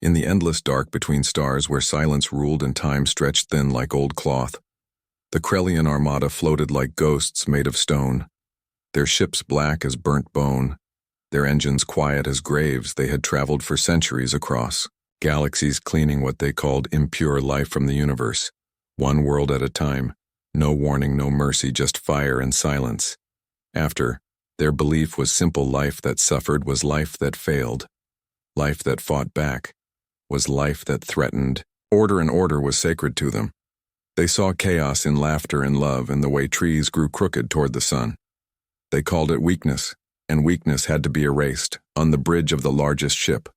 In the endless dark between stars where silence ruled and time stretched thin like old cloth, the Krellian armada floated like ghosts made of stone, their ships black as burnt bone, their engines quiet as graves they had traveled for centuries across, galaxies cleaning what they called impure life from the universe, one world at a time, no warning, no mercy, just fire and silence. After, their belief was simple: life that suffered was life that failed, life that fought back was life that threatened. Order, and order was sacred to them. They saw chaos in laughter and love and the way trees grew crooked toward the sun. They called it weakness, and weakness had to be erased. On the bridge of the largest ship,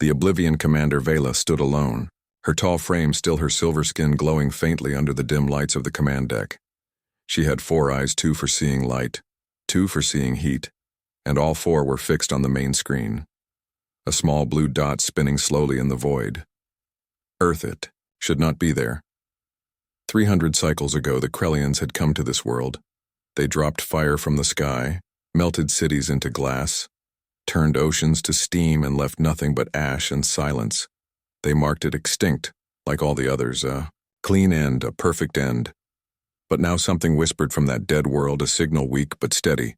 the Oblivion commander Vela stood alone, her tall frame still, her silver skin glowing faintly under the dim lights of the command deck. She had 4 eyes, 2 for seeing light, 2 for seeing heat, and all 4 were fixed on the main screen. A small blue dot spinning slowly in the void. Earth, it should not be there. 300 cycles ago, the Krellians had come to this world. They dropped fire from the sky, melted cities into glass, turned oceans to steam, and left nothing but ash and silence. They marked it extinct, like all the others, a clean end, a perfect end. But now something whispered from that dead world, a signal weak but steady,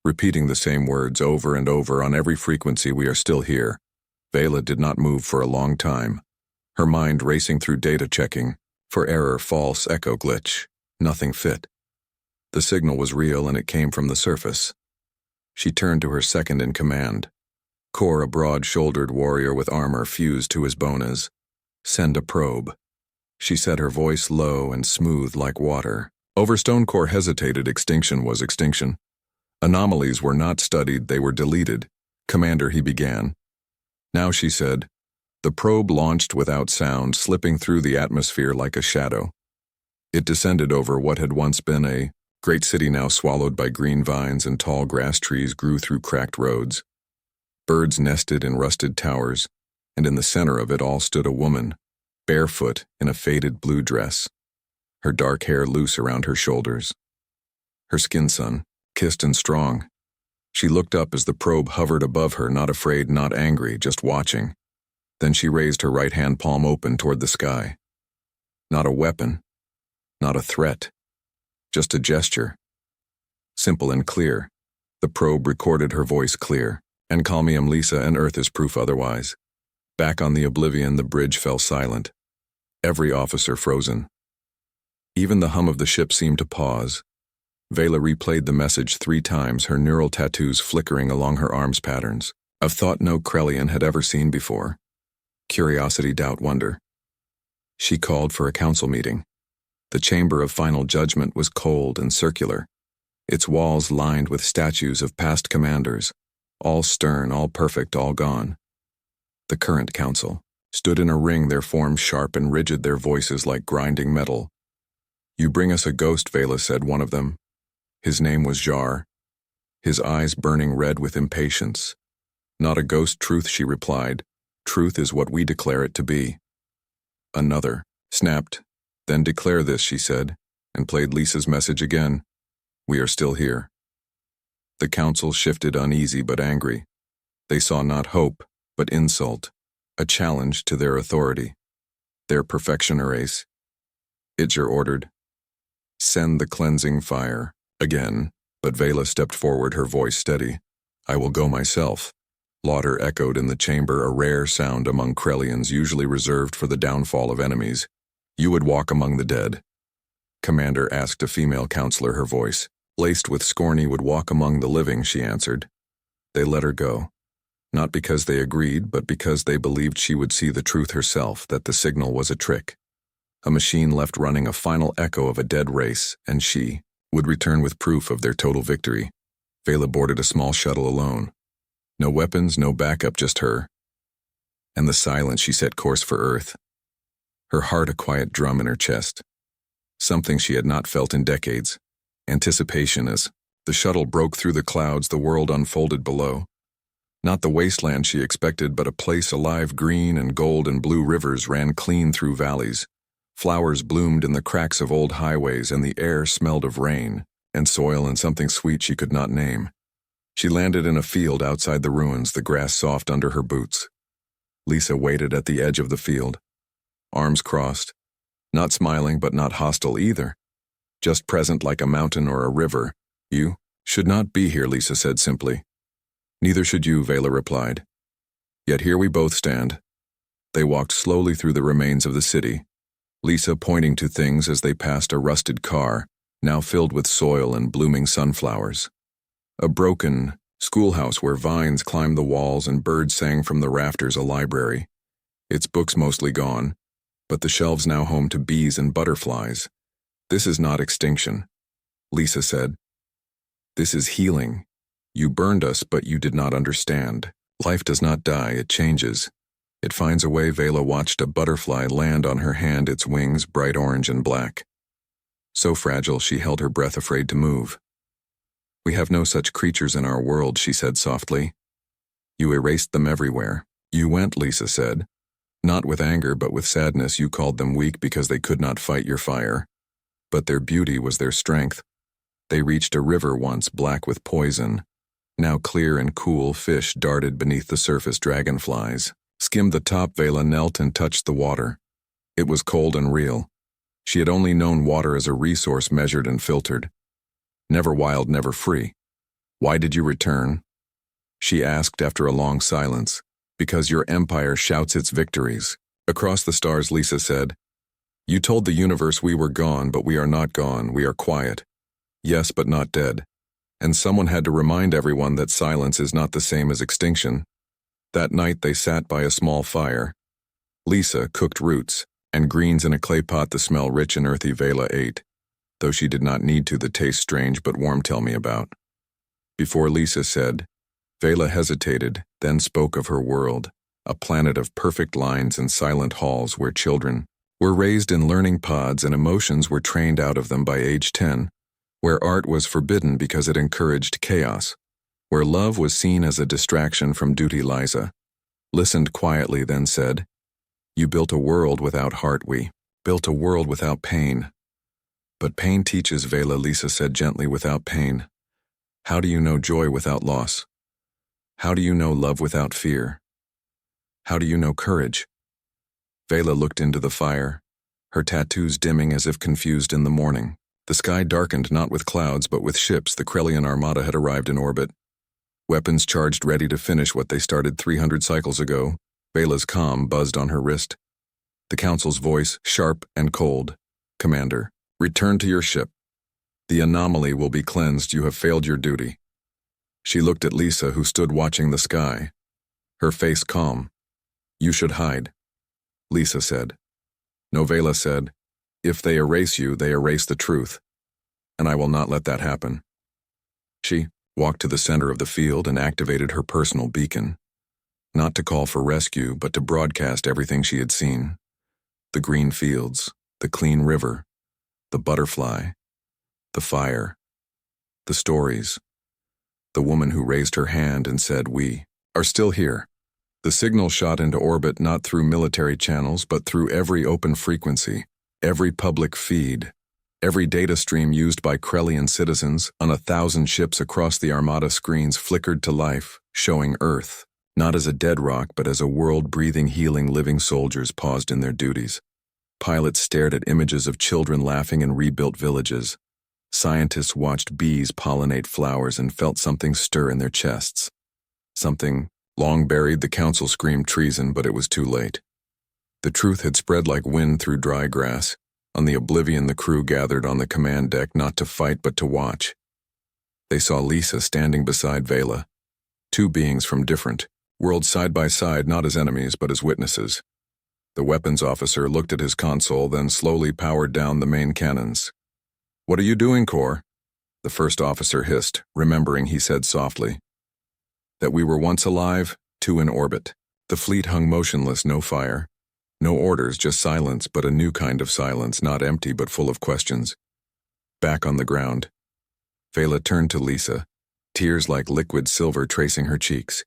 repeating the same words over and over on every frequency: we are still here. Vela did not move for a long time, her mind racing through data checking, for error, false, echo, glitch. Nothing fit. The signal was real, and it came from the surface. She turned to her second in command, Kor, a broad-shouldered warrior with armor fused to his bonas. "Send a probe," she said, her voice low and smooth like water. Overstone Kor hesitated. Extinction was extinction. Anomalies were not studied, they were deleted. "Commander," he began. "Now," she said. The probe launched without sound, slipping through the atmosphere like a shadow. It descended over what had once been a great city, now swallowed by green vines, and tall grass trees grew through cracked roads. Birds nested in rusted towers, and in the center of it all stood a woman, barefoot in a faded blue dress, her dark hair loose around her shoulders. Her skin sun, kissed and strong. She looked up as the probe hovered above her, not afraid, not angry, just watching. Then she raised her right hand palm open toward the sky. Not a weapon, not a threat, just a gesture. Simple and clear. The probe recorded her voice clear. "And call me Lisa, and Earth is proof otherwise." Back on the Oblivion, the bridge fell silent. Every officer frozen. Even the hum of the ship seemed to pause. Vela replayed the message 3 times, her neural tattoos flickering along her arms, patterns of thought no Krellian had ever seen before. Curiosity, doubt, wonder. She called for a council meeting. The chamber of final judgment was cold and circular, its walls lined with statues of past commanders, all stern, all perfect, all gone. The current council stood in a ring, their forms sharp and rigid, their voices like grinding metal. "You bring us a ghost," Vela said, one of them. His name was Jar, his eyes burning red with impatience. "Not a ghost, truth," she replied. "Truth is what we declare it to be." Another snapped. "Then declare this," she said, and played Lisa's message again. "We are still here." The council shifted, uneasy but angry. They saw not hope, but insult, a challenge to their authority, their perfection race. Idjar ordered, "Send the cleansing fire." Again, but Vela stepped forward, her voice steady. "I will go myself." Laughter echoed in the chamber, a rare sound among Krellians, usually reserved for the downfall of enemies. "You would walk among the dead?" Commander asked a female counselor, her voice laced with scorn. "He would walk among the living," she answered. They let her go, not because they agreed, but because they believed she would see the truth herself, that the signal was a trick, a machine left running, a final echo of a dead race, and she would return with proof of their total victory. Vela boarded a small shuttle alone. No weapons, no backup, just her. And the silence. She set course for Earth, her heart a quiet drum in her chest, something she had not felt in decades. Anticipation. As the shuttle broke through the clouds, the world unfolded below. Not the wasteland she expected, but a place alive. Green and gold and blue rivers ran clean through valleys. Flowers bloomed in the cracks of old highways, and the air smelled of rain and soil and something sweet she could not name. She landed in a field outside the ruins, the grass soft under her boots. Lisa waited at the edge of the field, arms crossed, not smiling but not hostile either, just present like a mountain or a river. You should not be here, Lisa said simply. Neither should you, Vela replied. Yet here we both stand. They walked slowly through the remains of the city, Lisa pointing to things as they passed a rusted car, now filled with soil and blooming sunflowers. A broken schoolhouse where vines climbed the walls and birds sang from the rafters, a library. Its books mostly gone, but the shelves now home to bees and butterflies. This is not extinction, Lisa said. This is healing. You burned us, but you did not understand. Life does not die, it changes. It finds a way. Vela watched a butterfly land on her hand, its wings bright orange and black. So fragile, she held her breath, afraid to move. We have no such creatures in our world, she said softly. You erased them everywhere. You went, Lisa said. Not with anger, but with sadness. You called them weak because they could not fight your fire. But their beauty was their strength. They reached a river once black with poison. Now clear and cool, fish darted beneath the surface. Dragonflies skimmed the top. Vela knelt and touched the water. It was cold and real. She had only known water as a resource measured and filtered. Never wild, never free. Why did you return? She asked after a long silence. Because your empire shouts its victories. Across the stars, Lisa said. You told the universe we were gone, but we are not gone. We are quiet. Yes, but not dead. And someone had to remind everyone that silence is not the same as extinction. That night they sat by a small fire. Lisa cooked roots and greens in a clay pot. The smell rich and earthy. Vela ate, though she did not need to. The taste strange but warm. Tell me about. Before Lisa said, Vela hesitated, then spoke of her world, a planet of perfect lines and silent halls where children were raised in learning pods and emotions were trained out of them by age 10, where art was forbidden because it encouraged chaos, where love was seen as a distraction from duty. Liza listened quietly, then said, You built a world without heart. We built a world without pain. But pain teaches, Vela, Lisa said gently. Without pain, how do you know joy without loss? How do you know love without fear? How do you know courage? Vela looked into the fire, her tattoos dimming as if confused in the morning. The sky darkened not with clouds but with ships. The Krellian armada had arrived in orbit. Weapons charged, ready to finish what they started 300 cycles ago. Vela's comm buzzed on her wrist. The Council's voice, sharp and cold. Commander, return to your ship. The anomaly will be cleansed. You have failed your duty. She looked at Lisa, who stood watching the sky, her face calm. You should hide, Lisa said. No, Vela said. If they erase you, they erase the truth, and I will not let that happen. She walked to the center of the field and activated her personal beacon, not to call for rescue, but to broadcast everything she had seen. The green fields, the clean river, the butterfly, the fire, the stories. The woman who raised her hand and said, We are still here. The signal shot into orbit not through military channels but through every open frequency, every public feed, every data stream used by Krellian citizens on 1,000 ships across the Armada. Screens flickered to life, showing Earth, not as a dead rock but as a world breathing, healing. Living soldiers paused in their duties. Pilots stared at images of children laughing in rebuilt villages. Scientists watched bees pollinate flowers and felt something stir in their chests. Something long buried. The Council screamed treason, but it was too late. The truth had spread like wind through dry grass. On the Oblivion, the crew gathered on the command deck not to fight but to watch. They saw Lisa standing beside Vela. Two beings from different worlds side by side, not as enemies but as witnesses. The weapons officer looked at his console, then slowly powered down the main cannons. What are you doing, Core? The first officer hissed, remembering he said softly. That we were once alive, two in orbit. The fleet hung motionless, no fire. No orders, just silence, but a new kind of silence, not empty but full of questions. Back on the ground, Vela turned to Lisa, tears like liquid silver tracing her cheeks.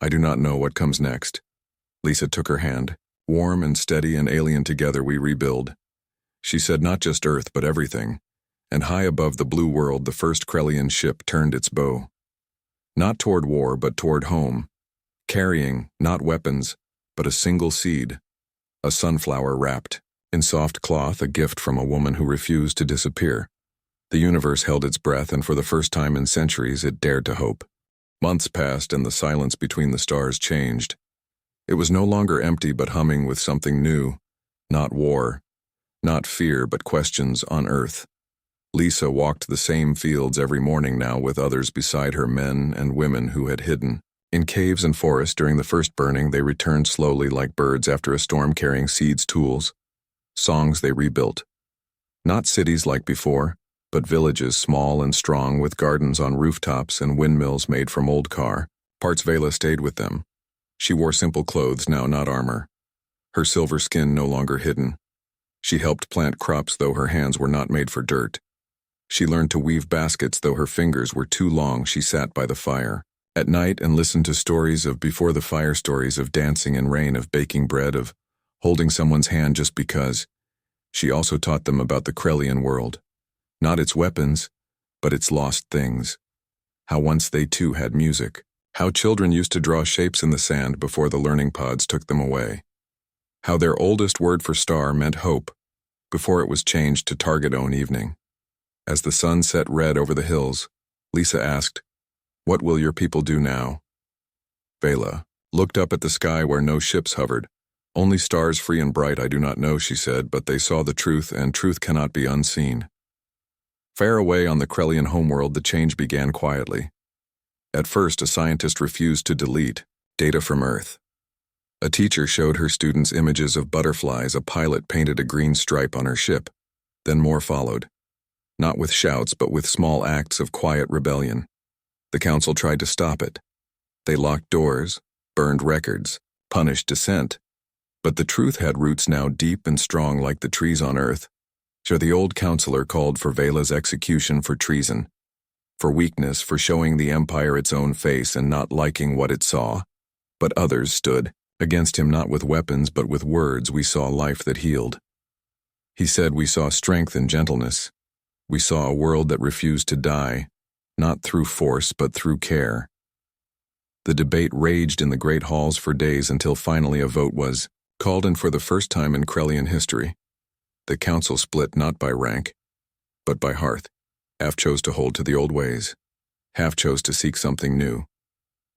I do not know what comes next. Lisa took her hand. Warm and steady and alien together we rebuild. She said not just Earth but everything. And high above the blue world the first Krellian ship turned its bow. Not toward war but toward home. Carrying, not weapons, but a single seed, a sunflower wrapped in soft cloth, a gift from a woman who refused to disappear. The universe held its breath, and for the first time in centuries it dared to hope. Months passed, and the silence between the stars changed. It was no longer empty but humming with something new, not war, not fear, but questions on Earth. Lisa walked the same fields every morning now, with others beside her, men and women who had hidden in caves and forests during the first burning. They returned slowly like birds after a storm, carrying seeds, tools, songs they rebuilt. Not cities like before, but villages, small and strong, with gardens on rooftops and windmills made from old car parts. Vela stayed with them. She wore simple clothes now, not armor. Her silver skin no longer hidden. She helped plant crops, though her hands were not made for dirt. She learned to weave baskets, though her fingers were too long. She sat by the fire at night and listened to stories of before the fire, stories of dancing in rain, of baking bread, of holding someone's hand just because. She also taught them about the Krellian world. Not its weapons, but its lost things. How once they too had music. How children used to draw shapes in the sand before the learning pods took them away. How their oldest word for star meant hope, before it was changed to target own evening. As the sun set red over the hills, Lisa asked, "What will your people do now?" Vela looked up at the sky where no ships hovered. "Only stars, free and bright. I do not know," she said, but they saw the truth, and truth cannot be unseen. Far away on the Krellian homeworld, the change began quietly. At first, a scientist refused to delete data from Earth. A teacher showed her students images of butterflies. A pilot painted a green stripe on her ship. Then more followed. Not with shouts, but with small acts of quiet rebellion. The council tried to stop it. They locked doors, burned records, punished dissent. But the truth had roots now deep and strong like the trees on Earth. So the old counselor called for Vela's execution for treason, for weakness, for showing the Empire its own face and not liking what it saw. But others stood against him, not with weapons but with words. "We saw life that healed," he said. "We saw strength and gentleness. We saw a world that refused to die, not through force but through care." The debate raged in the great halls for days until finally a vote was called, and for the first time in Krellian history, the council split not by rank, but by hearth. Half chose to hold to the old ways. Half chose to seek something new.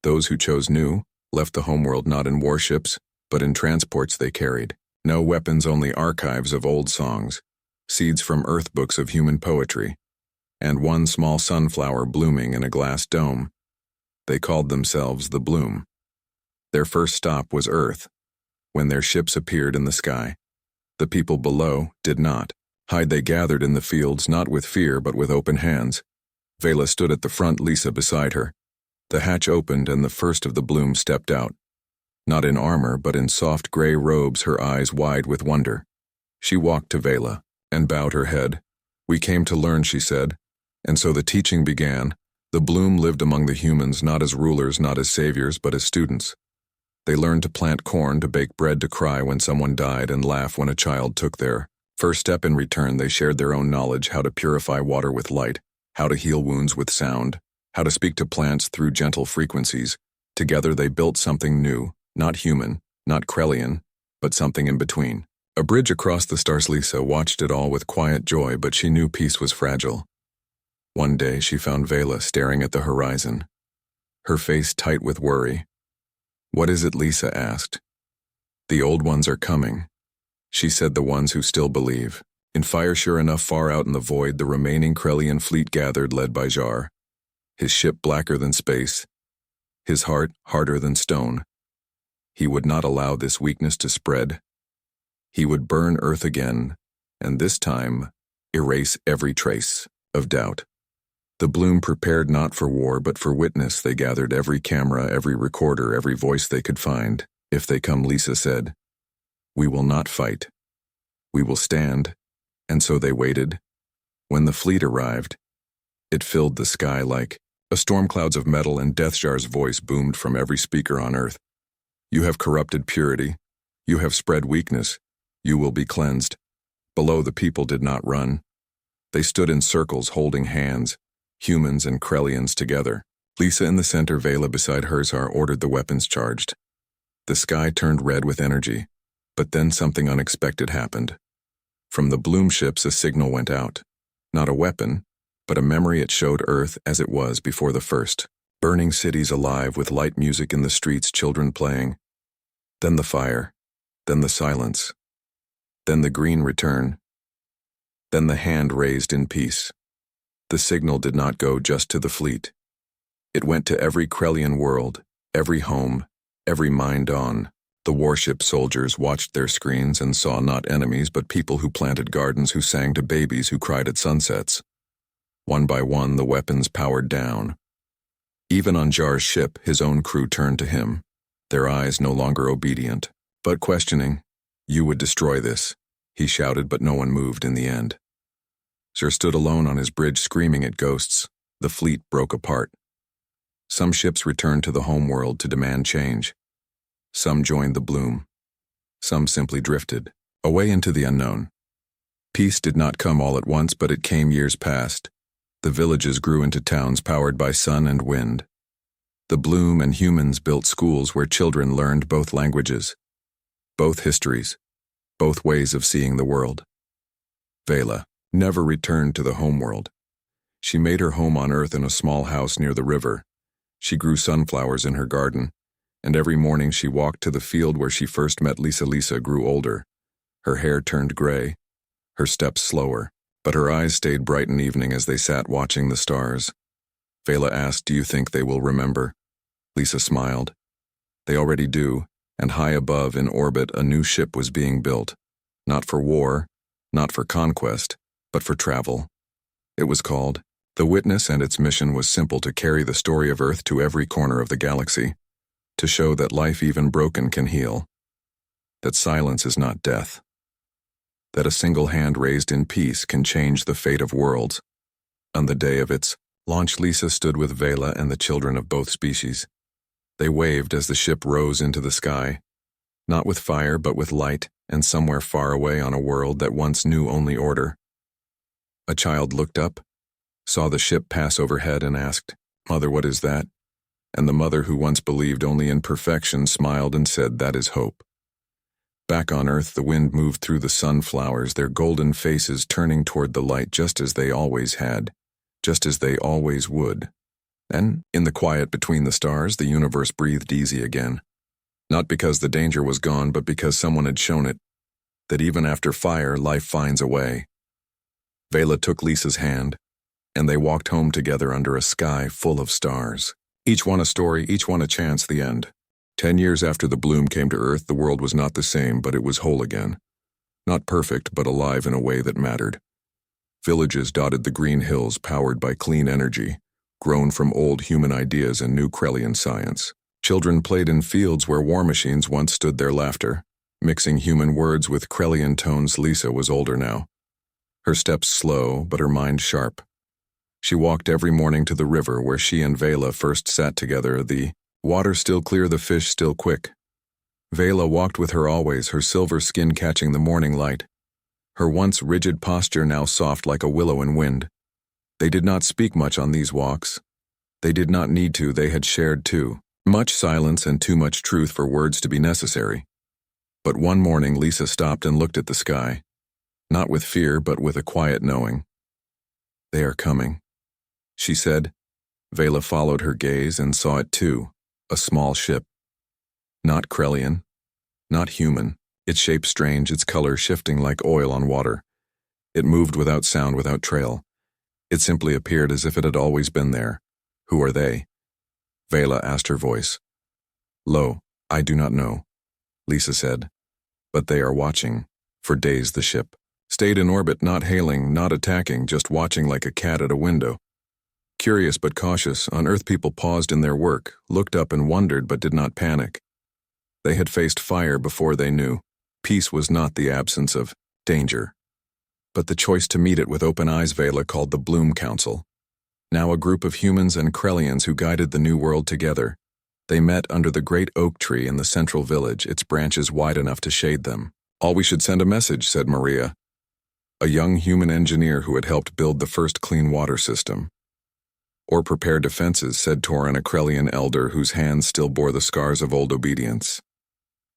Those who chose new left the homeworld not in warships, but in transports they carried. No weapons, only archives of old songs, seeds from earth books of human poetry, and one small sunflower blooming in a glass dome. They called themselves the Bloom. Their first stop was Earth, when their ships appeared in the sky. The people below did not hide. They gathered in the fields, not with fear but with open hands. Vela stood at the front, Lisa beside her. The hatch opened and the first of the Bloom stepped out. Not in armor but in soft gray robes, her eyes wide with wonder. She walked to Vela and bowed her head. "We came to learn," she said. And so the teaching began. The Bloom lived among the humans, not as rulers, not as saviors, but as students. They learned to plant corn, to bake bread, to cry when someone died, and laugh when a child took their first step. In return, they shared their own knowledge: how to purify water with light, how to heal wounds with sound, how to speak to plants through gentle frequencies. Together they built something new, not human, not Krellian, but something in between. A bridge across the stars. Lisa watched it all with quiet joy, but she knew peace was fragile. One day she found Vela staring at the horizon, her face tight with worry. "What is it?" Lisa asked. "The old ones are coming," she said. "The ones who still believe in fire." Sure enough, far out in the void, the remaining Krellian fleet gathered, led by Jar, his ship blacker than space, his heart harder than stone. He would not allow this weakness to spread. He would burn Earth again, and this time erase every trace of doubt. The Bloom prepared not for war but for witness. They gathered every camera, every recorder, every voice they could find. "If they come," Lisa said, "we will not fight. We will stand." And so they waited. When the fleet arrived, it filled the sky like a storm. Clouds of metal, and Deathjar's voice boomed from every speaker on Earth. "You have corrupted purity. You have spread weakness. You will be cleansed." Below, the people did not run. They stood in circles, holding hands, humans and Krellians together. Lisa in the center, Vela beside her. Zar ordered the weapons charged. The sky turned red with energy, but then something unexpected happened. From the Bloom ships a signal went out. Not a weapon, but a memory. It showed Earth as it was before the first. Burning cities alive with light music in the streets, children playing. Then the fire. Then the silence. Then the green return. Then the hand raised in peace. The signal did not go just to the fleet. It went to every Krellian world, every home, every mind on. The warship soldiers watched their screens and saw not enemies but people who planted gardens, who sang to babies, who cried at sunsets. One by one the weapons powered down. Even on Jar's ship, his own crew turned to him, their eyes no longer obedient, but questioning. "You would destroy this," he shouted, but no one moved in the end. Jar stood alone on his bridge screaming at ghosts. The fleet broke apart. Some ships returned to the homeworld to demand change. Some joined the Bloom. Some simply drifted, away into the unknown. Peace did not come all at once, but it came years past. The villages grew into towns powered by sun and wind. The Bloom and humans built schools where children learned both languages, both histories, both ways of seeing the world. Vela never returned to the homeworld. She made her home on Earth in a small house near the river. She grew sunflowers in her garden, and every morning she walked to the field where she first met Lisa. Lisa grew older. Her hair turned gray, her steps slower, but her eyes stayed bright in evening as they sat watching the stars. Vela asked, "Do you think they will remember?" Lisa smiled. "They already do," and high above in orbit a new ship was being built. Not for war, not for conquest, but for travel. It was called The Witness, and its mission was simple: to carry the story of Earth to every corner of the galaxy, to show that life, even broken, can heal, that silence is not death, that a single hand raised in peace can change the fate of worlds. On the day of its launch, Lisa stood with Vela and the children of both species. They waved as the ship rose into the sky, not with fire but with light, and somewhere far away on a world that once knew only order. A child looked up, saw the ship pass overhead, and asked, "Mother, what is that?" And the mother, who once believed only in perfection, smiled and said, "That is hope." Back on Earth, the wind moved through the sunflowers, their golden faces turning toward the light, just as they always had, just as they always would. And, in the quiet between the stars, the universe breathed easy again. Not because the danger was gone, but because someone had shown it, that even after fire, life finds a way. Vela took Lisa's hand, and they walked home together under a sky full of stars. Each one a story, each one a chance. The end. 10 years after the Bloom came to Earth, the world was not the same, but it was whole again. Not perfect, but alive in a way that mattered. Villages dotted the green hills, powered by clean energy, grown from old human ideas and new Krellian science. Children played in fields where war machines once stood their laughter, mixing human words with Krellian tones. Lisa was older now, her steps slow, but her mind sharp. She walked every morning to the river where she and Vela first sat together, the water still clear, the fish still quick. Vela walked with her always, her silver skin catching the morning light, her once rigid posture now soft like a willow in wind. They did not speak much on these walks. They did not need to, they had shared too much silence and too much truth for words to be necessary. But one morning Lisa stopped and looked at the sky, not with fear but with a quiet knowing. "They are coming," she said. Vela followed her gaze and saw it too, a small ship. Not Krellian, not human, its shape strange, its color shifting like oil on water. It moved without sound, without trail. It simply appeared as if it had always been there. "Who are they?" Vela asked, her voice low. "I do not know," Lisa said. "But they are watching." For days the ship stayed in orbit, not hailing, not attacking, just watching like a cat at a window. Curious but cautious, on Earth people paused in their work, looked up and wondered but did not panic. They had faced fire before they knew. Peace was not the absence of danger, but the choice to meet it with open eyes. Vela called the Bloom Council. Now a group of humans and Krellians who guided the new world together. They met under the great oak tree in the central village, its branches wide enough to shade them. "All we should send a message," said Maria, a young human engineer who had helped build the first clean water system. "Or prepare defenses," said Torin, a Krellian elder whose hands still bore the scars of old obedience.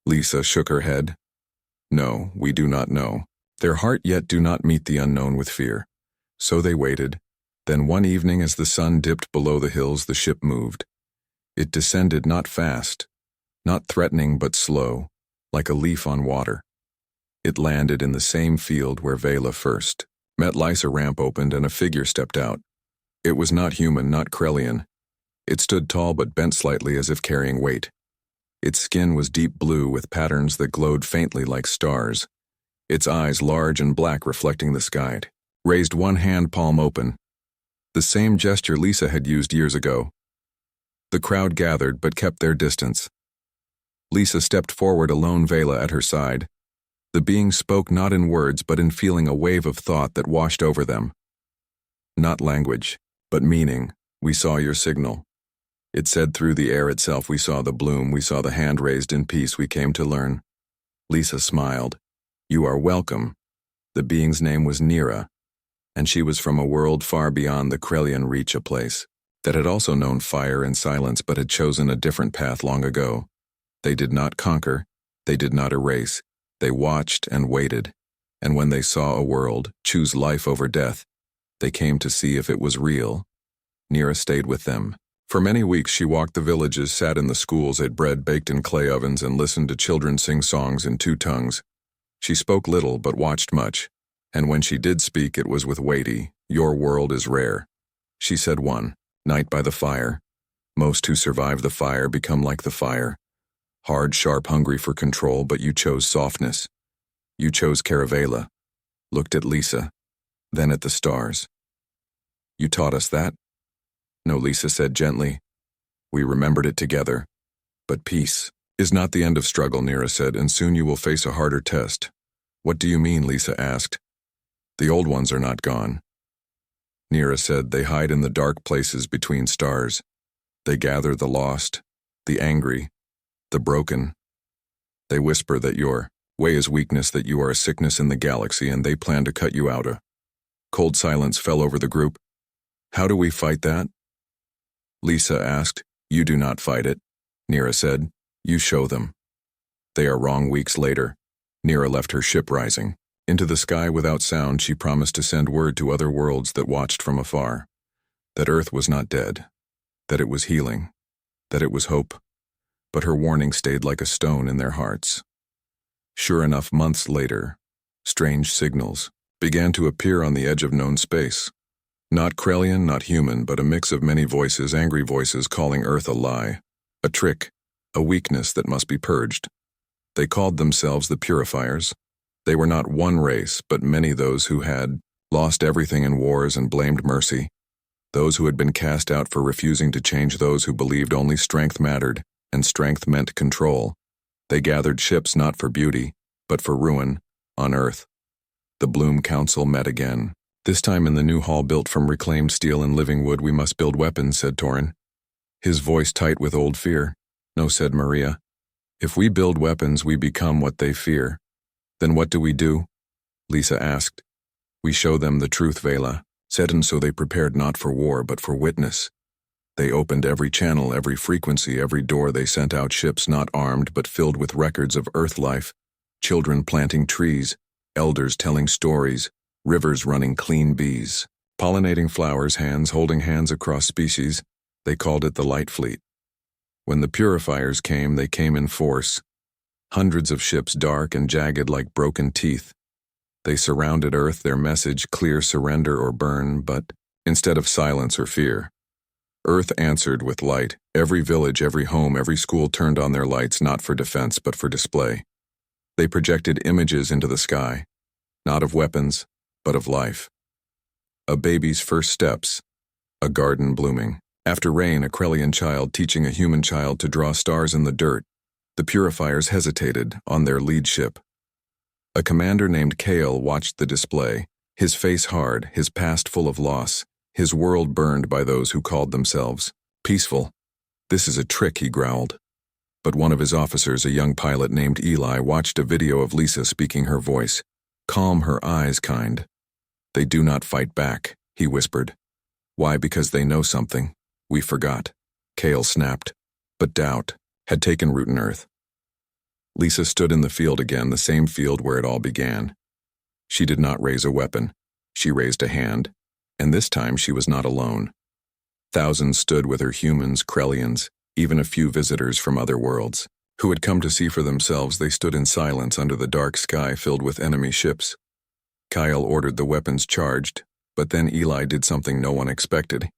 Lisa shook her head. No, we do not know. Their heart yet do not meet the unknown with fear. So they waited. Then one evening as the sun dipped below the hills, the ship moved. It descended not fast, not threatening but slow, like a leaf on water. It landed in the same field where Vela first met Lisa. Ramp opened and a figure stepped out. It was not human, not Krellian. It stood tall but bent slightly as if carrying weight. Its skin was deep blue with patterns that glowed faintly like stars. Its eyes large and black reflecting the sky. Raised one hand, palm open. The same gesture Lisa had used years ago. The crowd gathered but kept their distance. Lisa stepped forward alone, Vela at her side. The being spoke not in words but in feeling, a wave of thought that washed over them. Not language, but meaning. We saw your signal. It said through the air itself. We saw the bloom, we saw the hand raised in peace. We came to learn. Lisa smiled. You are welcome. The being's name was Nira, and she was from a world far beyond the Krellian reach, a place that had also known fire and silence but had chosen a different path long ago. They did not conquer, they did not erase, they watched and waited, and when they saw a world choose life over death, they came to see if it was real. Nira stayed with them. For many weeks she walked the villages, sat in the schools, ate bread baked in clay ovens, and listened to children sing songs in two tongues. She spoke little but watched much, and when she did speak it was with weighty, "Your world is rare." She said one night by the fire. Most who survive the fire become like the fire. Hard, sharp, hungry for control, but you chose softness. You chose Caravela. Looked at Lisa, then at the stars. You taught us that? No, Lisa said gently. We remembered it together. But peace is not the end of struggle, Nira said, and soon you will face a harder test. What do you mean? Lisa asked. The old ones are not gone. Nira said they hide in the dark places between stars. They gather the lost, the angry, the broken. They whisper that your way is weakness, that you are a sickness in the galaxy, and they plan to cut you out. A cold silence fell over the group. How do we fight that? Lisa asked. You do not fight it, Nira said. You show them. They are wrong. Weeks later, Nira left her ship rising. Into the sky without sound, she promised to send word to other worlds that watched from afar. That Earth was not dead. That it was healing. That it was hope. But her warning stayed like a stone in their hearts. Sure enough, months later, strange signals began to appear on the edge of known space. Not Krellian, not human, but a mix of many voices, angry voices calling Earth a lie, a trick, a weakness that must be purged. They called themselves the Purifiers. They were not one race, but many, those who had lost everything in wars and blamed mercy, those who had been cast out for refusing to change, those who believed only strength mattered, and strength meant control. They gathered ships not for beauty, but for ruin, on Earth. The Bloom Council met again. This time in the new hall built from reclaimed steel and living wood. We must build weapons, said Torin, his voice tight with old fear. No, said Maria. If we build weapons, we become what they fear. Then what do we do? Lisa asked. We show them the truth, Vela said, and so they prepared not for war, but for witness. They opened every channel, every frequency, every door. They sent out ships not armed, but filled with records of Earth life, children planting trees, elders telling stories, rivers running clean, bees pollinating flowers, hands holding hands across species. They called it the Light Fleet. When the Purifiers came, they came in force. Hundreds of ships, dark and jagged like broken teeth. They surrounded Earth, their message clear: surrender or burn, but instead of silence or fear, Earth answered with light. Every village, every home, every school turned on their lights, not for defense but for display. They projected images into the sky, not of weapons, but of life. A baby's first steps, a garden blooming. After rain, a Krellian child teaching a human child to draw stars in the dirt. The Purifiers hesitated on their lead ship. A commander named Kale watched the display, his face hard, his past full of loss, his world burned by those who called themselves peaceful. This is a trick, he growled. But one of his officers, a young pilot named Eli, watched a video of Lisa speaking her voice. Calm her eyes, kind. They do not fight back, he whispered. Why? Because they know something. We forgot. Kale snapped. But doubt had taken root in Earth. Lisa stood in the field again, the same field where it all began. She did not raise a weapon. She raised a hand, and this time she was not alone. Thousands stood with her, humans, Krellians, even a few visitors from other worlds, who had come to see for themselves. They stood in silence under the dark sky filled with enemy ships. Kyle ordered the weapons charged, but then Eli did something no one expected.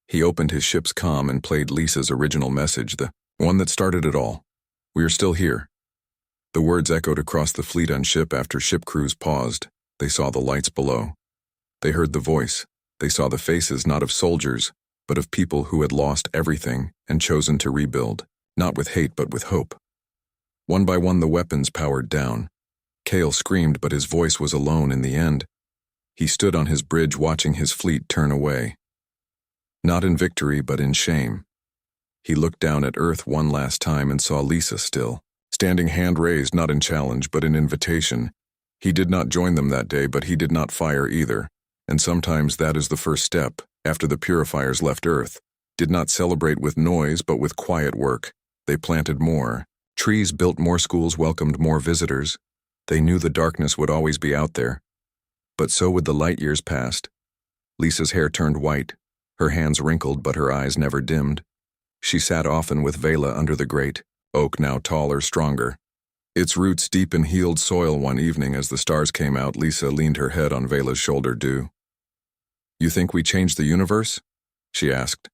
He opened his ship's comm and played Lisa's original message, the one that started it all. "We are still here." The words echoed across the fleet on ship after ship crews paused. They saw the lights below. They heard the voice. They saw the faces not of soldiers, but of people who had lost everything and chosen to rebuild, not with hate but with hope. One by one the weapons powered down. Kale screamed, but his voice was alone in the end. He stood on his bridge watching his fleet turn away. Not in victory, but in shame. He looked down at Earth one last time and saw Lisa still, standing hand raised, not in challenge but in invitation. He did not join them that day, but he did not fire either, and sometimes that is the first step, after the purifiers left Earth. Did not celebrate with noise but with quiet work. They planted more trees, built more schools, welcomed more visitors. They knew the darkness would always be out there. But so would the light years passed. Lisa's hair turned white, her hands wrinkled but her eyes never dimmed. She sat often with Vela under the great oak, now taller, stronger, its roots deep in healed soil. One evening as the stars came out, Lisa leaned her head on Vela's shoulder. "You think we changed the universe?" she asked.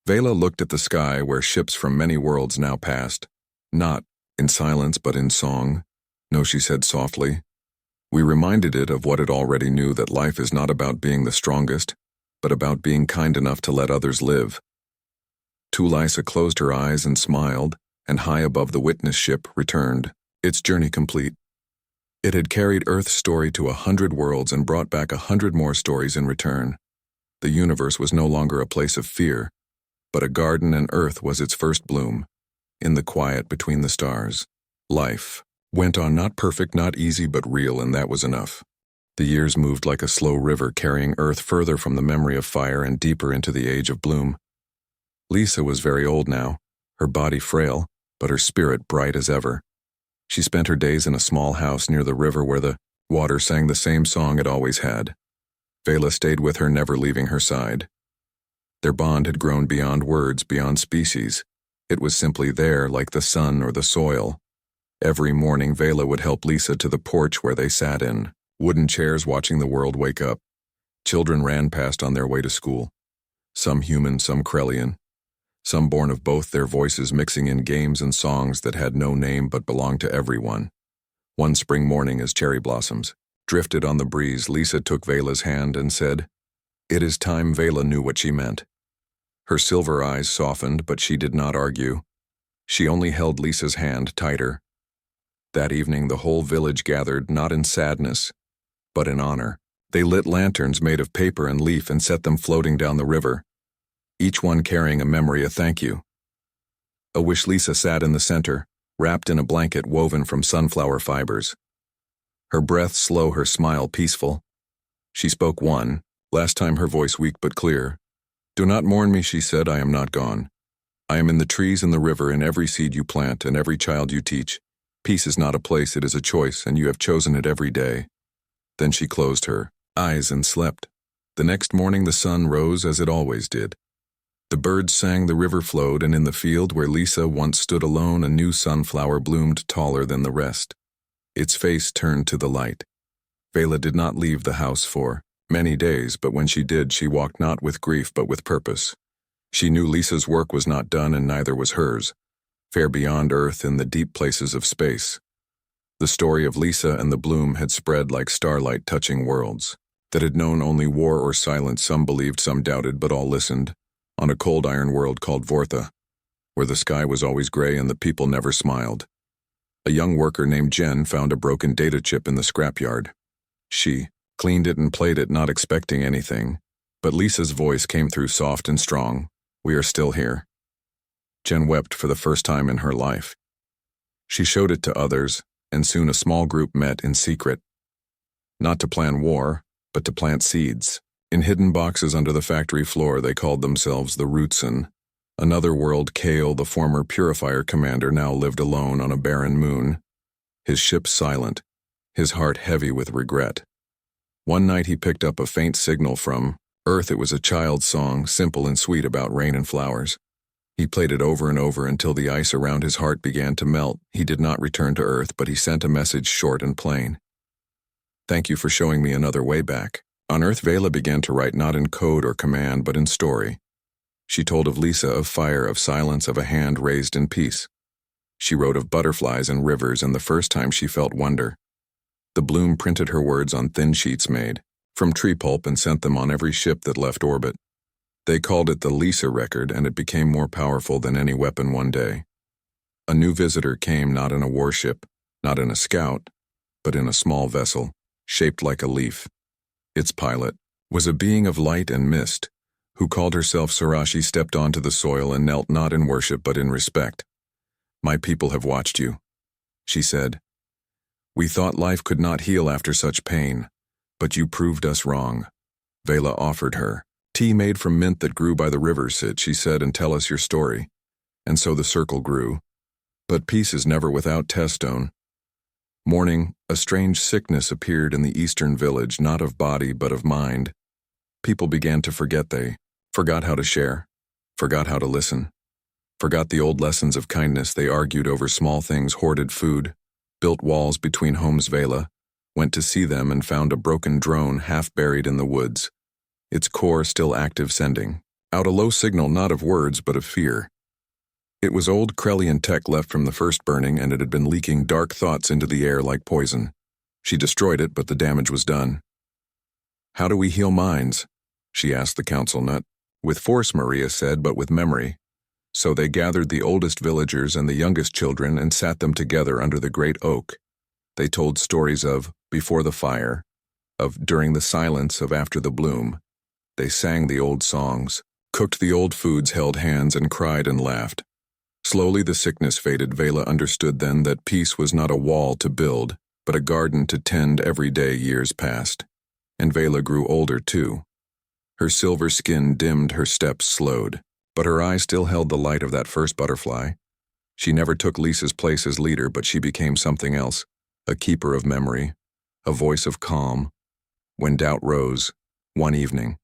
Vela looked at the sky where ships from many worlds now passed, not in silence but in song. "No," she said softly. "We reminded it of what it already knew, that life is not about being the strongest, but about being kind enough to let others live." Lisa closed her eyes and smiled, and high above the witness ship returned, its journey complete. It had carried Earth's story to 100 worlds and brought back 100 more stories in return. The universe was no longer a place of fear, but a garden, and Earth was its first bloom. In the quiet between the stars, life went on, not perfect, not easy, but real, and that was enough. The years moved like a slow river, carrying Earth further from the memory of fire and deeper into the age of bloom. Lisa was very old now, her body frail, but her spirit bright as ever. She spent her days in a small house near the river where the water sang the same song it always had. Vela stayed with her, never leaving her side. Their bond had grown beyond words, beyond species. It was simply there, like the sun or the soil. Every morning Vela would help Lisa to the porch where they sat in wooden chairs, watching the world wake up. Children ran past on their way to school. Some human, some Krellian. Some born of both, their voices mixing in games and songs that had no name but belonged to everyone. One spring morning, as cherry blossoms drifted on the breeze, Lisa took Vela's hand and said, "It is time." Vela knew what she meant. Her silver eyes softened, but she did not argue. She only held Lisa's hand tighter. That evening the whole village gathered, not in sadness, but in honor. They lit lanterns made of paper and leaf and set them floating down the river, each one carrying a memory, a thank you, a wish. Lisa sat in the center, wrapped in a blanket woven from sunflower fibers. Her breath slow, her smile peaceful. She spoke one, last time, her voice weak but clear. "Do not mourn me," she said. "I am not gone. I am in the trees and the river, in every seed you plant and every child you teach. Peace is not a place, it is a choice, and you have chosen it every day." Then she closed her eyes and slept. The next morning the sun rose as it always did. The birds sang, the river flowed, and in the field where Lisa once stood alone, a new sunflower bloomed taller than the rest. Its face turned to the light. Vela did not leave the house for many days, but when she did, she walked not with grief but with purpose. She knew Lisa's work was not done, and neither was hers, fair beyond Earth in the deep places of space. The story of Lisa and the bloom had spread like starlight, touching worlds that had known only war or silence. Some believed, some doubted, but all listened. On a cold iron world called Vortha, where the sky was always gray and the people never smiled, a young worker named Jen found a broken data chip in the scrapyard. She cleaned it and played it, not expecting anything, but Lisa's voice came through soft and strong. "We are still here." Jen wept for the first time in her life. She showed it to others, and soon a small group met in secret, not to plan war, but to plant seeds. In hidden boxes under the factory floor, they called themselves the Rootson, Another world, Kale, the former Purifier commander, now lived alone on a barren moon, his ship silent, his heart heavy with regret. One night he picked up a faint signal from Earth. It was a child's song, simple and sweet, about rain and flowers. He played it over and over until the ice around his heart began to melt. He did not return to Earth, but he sent a message short and plain. Thank you for showing me another way back. On Earth, Vela began to write not in code or command, but in story. She told of Lisa, of fire, of silence, of a hand raised in peace. She wrote of butterflies and rivers and the first time she felt wonder. The bloom printed her words on thin sheets made from tree pulp and sent them on every ship that left orbit. They called it the Lisa record, and it became more powerful than any weapon one day. A new visitor came, not in a warship, not in a scout, but in a small vessel, shaped like a leaf. Its pilot was a being of light and mist, who called herself Sarah. She stepped onto the soil and knelt not in worship but in respect. My people have watched you, she said. We thought life could not heal after such pain, but you proved us wrong. Vela offered her tea made from mint that grew by the river. Sit, she said, and tell us your story. And so the circle grew. But peace is never without teststone. Morning, a strange sickness appeared in the eastern village, not of body but of mind. People began to forget. They forgot how to share, forgot how to listen, forgot the old lessons of kindness. They argued over small things, hoarded food, built walls between homes. Vela went to see them and found a broken drone half buried in the woods, its core still active, sending out a low signal not of words but of fear. It was old Krellian tech left from the first burning, and it had been leaking dark thoughts into the air like poison. She destroyed it, but the damage was done. How do we heal minds? She asked the council. Not with force, Maria said, but with memory. So they gathered the oldest villagers and the youngest children and sat them together under the great oak. They told stories of before the fire, of during the silence, of after the bloom. They sang the old songs, cooked the old foods, held hands, and cried and laughed. Slowly the sickness faded. Vela understood then that peace was not a wall to build, but a garden to tend. Every day years passed, and Vela grew older too. Her silver skin dimmed, her steps slowed, but her eyes still held the light of that first butterfly. She never took Lisa's place as leader, but she became something else, a keeper of memory, a voice of calm. When doubt rose, one evening,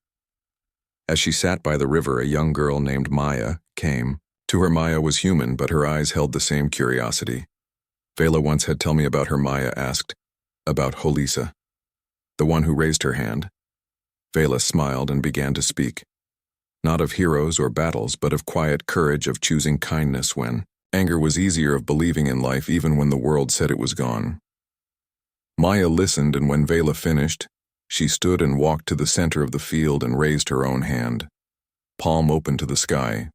as she sat by the river, a young girl named Maya came. To her, Maya was human, but her eyes held the same curiosity. Vela once had tell me about her. Maya asked, about Holisa, the one who raised her hand. Vela smiled and began to speak. Not of heroes or battles, but of quiet courage, of choosing kindness when anger was easier, of believing in life even when the world said it was gone. Maya listened, and when Vela finished, she stood and walked to the center of the field and raised her own hand, palm open to the sky.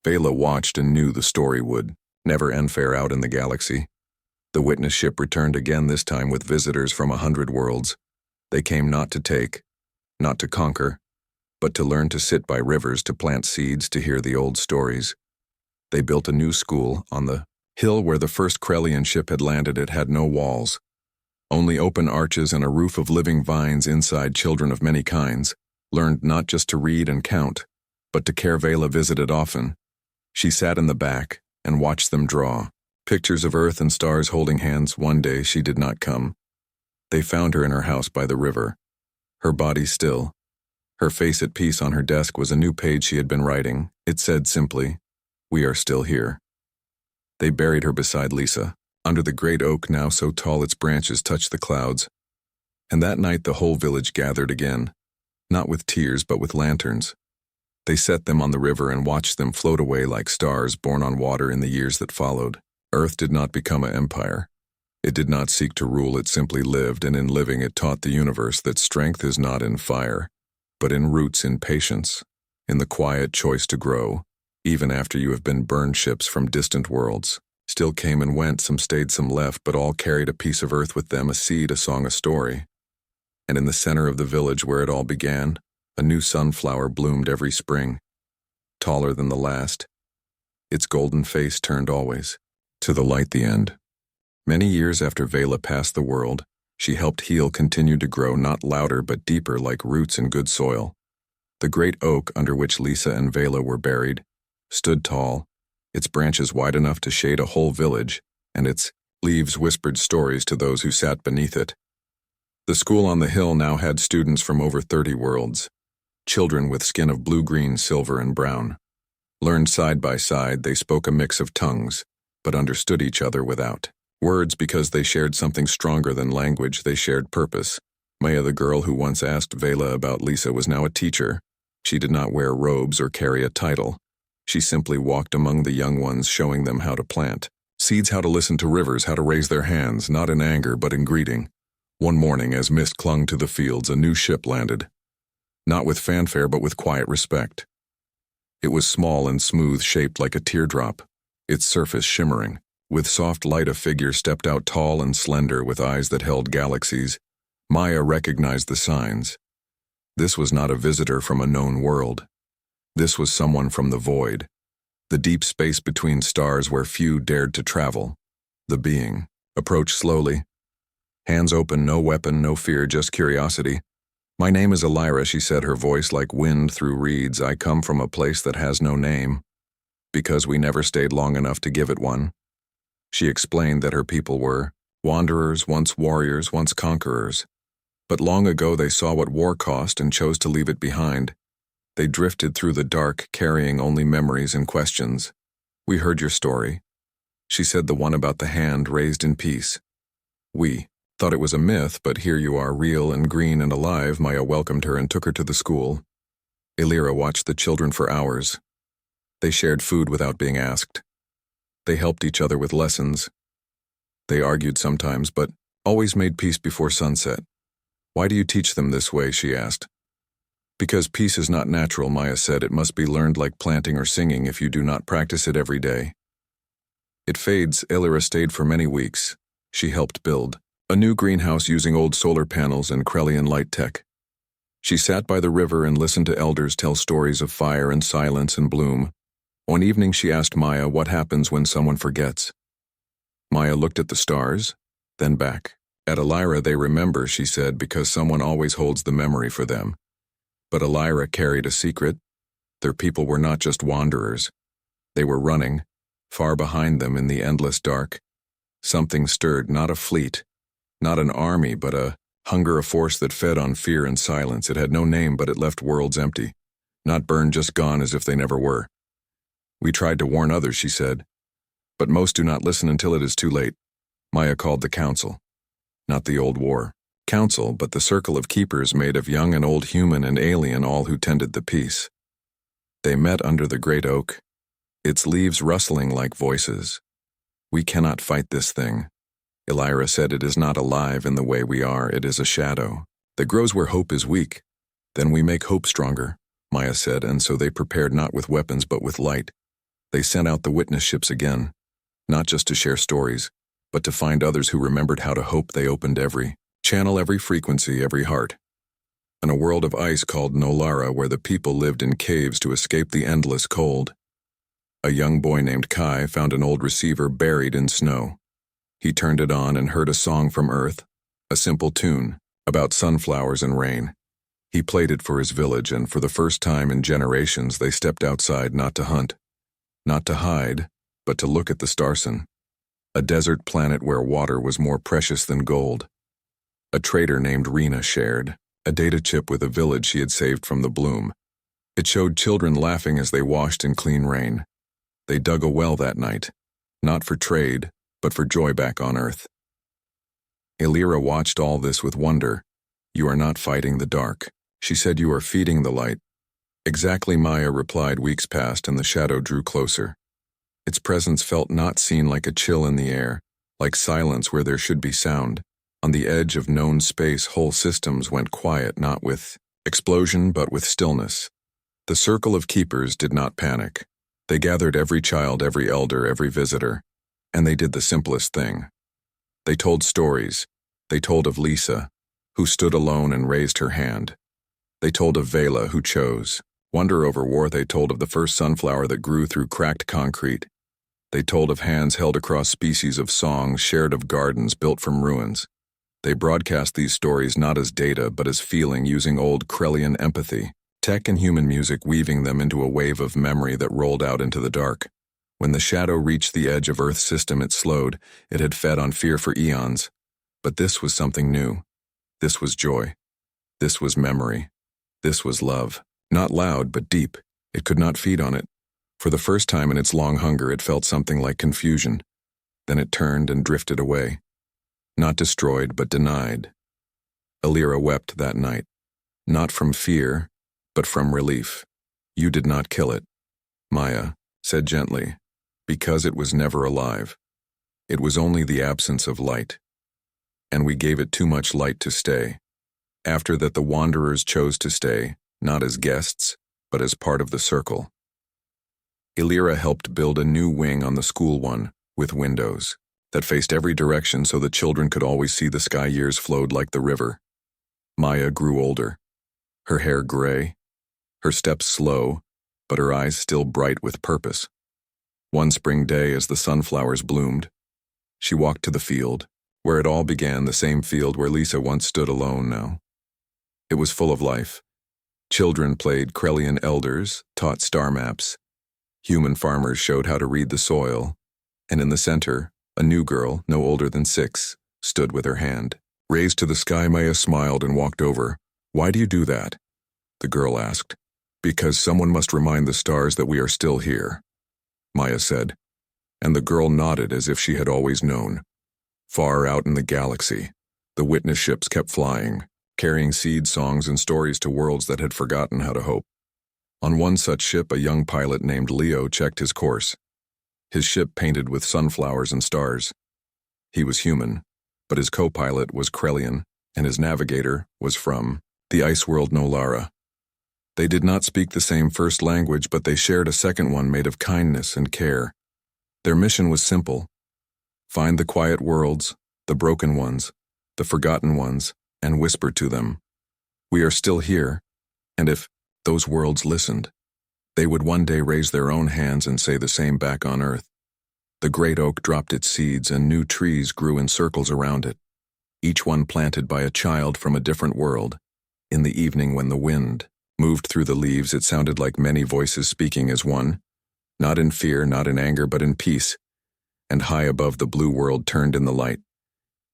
Vela watched and knew the story would never end. Fair out in the galaxy, the witness ship returned again, this time with visitors from 100 worlds. They came not to take, not to conquer, but to learn to sit by rivers, to plant seeds, to hear the old stories. They built a new school on the hill where the first Krellian ship had landed. It had no walls, only open arches and a roof of living vines. Inside, children of many kinds learned not just to read and count, but to care. Vela visited often. She sat in the back and watched them draw pictures of Earth and stars holding hands. One day she did not come. They found her in her house by the river, her body still, her face at peace. On her desk was a new page she had been writing. It said simply, "We are still here." They buried her beside Lisa, under the great oak, now so tall its branches touched the clouds. And that night the whole village gathered again, not with tears but with lanterns. They set them on the river and watched them float away like stars born on water. In the years that followed, Earth did not become an empire. It did not seek to rule, it simply lived, and in living it taught the universe that strength is not in fire, but in roots, in patience, in the quiet choice to grow, even after you have been burned. Ships from distant worlds still came and went, some stayed, some left, but all carried a piece of Earth with them, a seed, a song, a story. And in the center of the village where it all began, a new sunflower bloomed every spring, taller than the last, its golden face turned always to the light. The end. Many years after Vela passed the world, she helped heal continued to grow, not louder but deeper, like roots in good soil. The great oak under which Lisa and Vela were buried stood tall, its branches wide enough to shade a whole village, and its leaves whispered stories to those who sat beneath it. The school on the hill now had students from over 30 worlds, children with skin of blue, green, silver, and brown. Learned side by side, they spoke a mix of tongues, but understood each other without words because they shared something stronger than language. They shared purpose. Maya, the girl who once asked Vela about Lisa, was now a teacher. She did not wear robes or carry a title. She simply walked among the young ones, showing them how to plant seeds, how to listen to rivers, how to raise their hands, not in anger but in greeting. One morning, as mist clung to the fields, a new ship landed. Not with fanfare but with quiet respect. It was small and smooth, shaped like a teardrop, its surface shimmering. With soft light, a figure stepped out, tall and slender, with eyes that held galaxies. Maya recognized the signs. This was not a visitor from a known world. This was someone from the void, the deep space between stars where few dared to travel. The being approached slowly. Hands open, no weapon, no fear, just curiosity. "My name is Elira," she said, her voice like wind through reeds. "I come from a place that has no name, because we never stayed long enough to give it one." She explained that her people were wanderers, once warriors, once conquerors. But long ago they saw what war cost and chose to leave it behind. They drifted through the dark, carrying only memories and questions. "We heard your story," she said, the one about the hand raised in peace. "We thought it was a myth, but here you are, real and green and alive." Maya welcomed her and took her to the school. Elira watched the children for hours. They shared food without being asked. They helped each other with lessons. They argued sometimes, but always made peace before sunset. "Why do you teach them this way?" she asked. "Because peace is not natural," Maya said. "It must be learned like planting or singing if you do not practice it every day. It fades." Elira stayed for many weeks. She helped build a new greenhouse using old solar panels and Krellian light tech. She sat by the river and listened to elders tell stories of fire and silence and bloom. One evening she asked Maya what happens when someone forgets. Maya looked at the stars, then back at Elira. "They remember," she said, "because someone always holds the memory for them." But Elira carried a secret. Their people were not just wanderers. They were running, far behind them in the endless dark. Something stirred, not a fleet, not an army, but a hunger, a force that fed on fear and silence. It had no name, but it left worlds empty. Not burned, just gone as if they never were. "We tried to warn others," she said, "but most do not listen until it is too late." Maya called the council. Not the old war council, but the circle of keepers made of young and old, human and alien, all who tended the peace. They met under the great oak, its leaves rustling like voices. "We cannot fight this thing," Elira said. "It is not alive in the way we are. It is a shadow that grows where hope is weak. Then we make hope stronger," Maya said, and so they prepared, not with weapons but with light. They sent out the witness ships again, not just to share stories, but to find others who remembered how to hope. They opened every channel, every frequency, every heart. In a world of ice called Nolara, where the people lived in caves to escape the endless cold, a young boy named Kai found an old receiver buried in snow. He turned it on and heard a song from Earth, a simple tune about sunflowers and rain. He played it for his village, and for the first time in generations they stepped outside, not to hunt, not to hide, but to look at the Starson, a desert planet where water was more precious than gold. A trader named Rena shared a data chip with a village she had saved from the bloom. It showed children laughing as they washed in clean rain. They dug a well that night, not for trade, but for joy back on Earth. Elira watched all this with wonder. "You are not fighting the dark," she said. "You are feeding the light." "Exactly," Maya replied. Weeks passed and the shadow drew closer. Its presence felt not seen, like a chill in the air, like silence where there should be sound. On the edge of known space, whole systems went quiet, not with explosion, but with stillness. The circle of keepers did not panic. They gathered every child, every elder, every visitor, and they did the simplest thing. They told stories. They told of Lisa, who stood alone and raised her hand. They told of Vela, who chose wonder over war. They told of the first sunflower that grew through cracked concrete. They told of hands held across species, of songs shared, of gardens built from ruins. They broadcast these stories not as data, but as feeling, using old Krellian empathy. tech and human music weaving them into a wave of memory that rolled out into the dark. When the shadow reached the edge of Earth's system, it slowed. It had fed on fear for eons. But this was something new. This was joy. This was memory. This was love. Not loud, but deep. It could not feed on it. For the first time in its long hunger, it felt something like confusion. Then it turned and drifted away. Not destroyed, but denied. Illyra wept that night. Not from fear, but from relief. You did not kill it, Maya said gently, because it was never alive. It was only the absence of light. And we gave it too much light to stay. After that, the wanderers chose to stay, not as guests, but as part of the circle. Illyra helped build a new wing on the school one, with windows, that faced every direction so the children could always see the sky. Years flowed like the river. Maya grew older, her hair gray, her steps slow, but her eyes still bright with purpose. One spring day, as the sunflowers bloomed, she walked to the field, where it all began, the same field where Lisa once stood alone now. It was full of life. Children played Krellian elders, taught star maps. Human farmers showed how to read the soil, and in the center, a new girl, no older than 6, stood with her hand raised to the sky. Maya smiled and walked over. "Why do you do that?" the girl asked. "Because someone must remind the stars that we are still here," Maya said, and the girl nodded as if she had always known. Far out in the galaxy, the witness ships kept flying, carrying seed songs and stories to worlds that had forgotten how to hope. On one such ship, a young pilot named Leo checked his course. His ship painted with sunflowers and stars. He was human, but his co-pilot was Krellian, and his navigator was from the ice world Nolara. They did not speak the same first language, but they shared a second one made of kindness and care. Their mission was simple: find the quiet worlds, the broken ones, the forgotten ones, and whisper to them, "We are still here," and if those worlds listened, they would one day raise their own hands and say the same back on Earth. The great oak dropped its seeds and new trees grew in circles around it, each one planted by a child from a different world. In the evening, when the wind moved through the leaves, it sounded like many voices speaking as one, not in fear, not in anger, but in peace. And high above, the blue world turned in the light,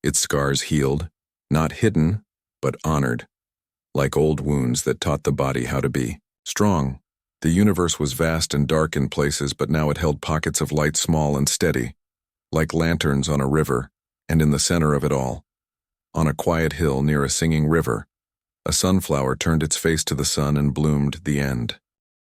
its scars healed, not hidden, but honored, like old wounds that taught the body how to be strong. The universe was vast and dark in places, but now it held pockets of light, small and steady, like lanterns on a river, and in the center of it all, on a quiet hill near a singing river, a sunflower turned its face to the sun and bloomed the end.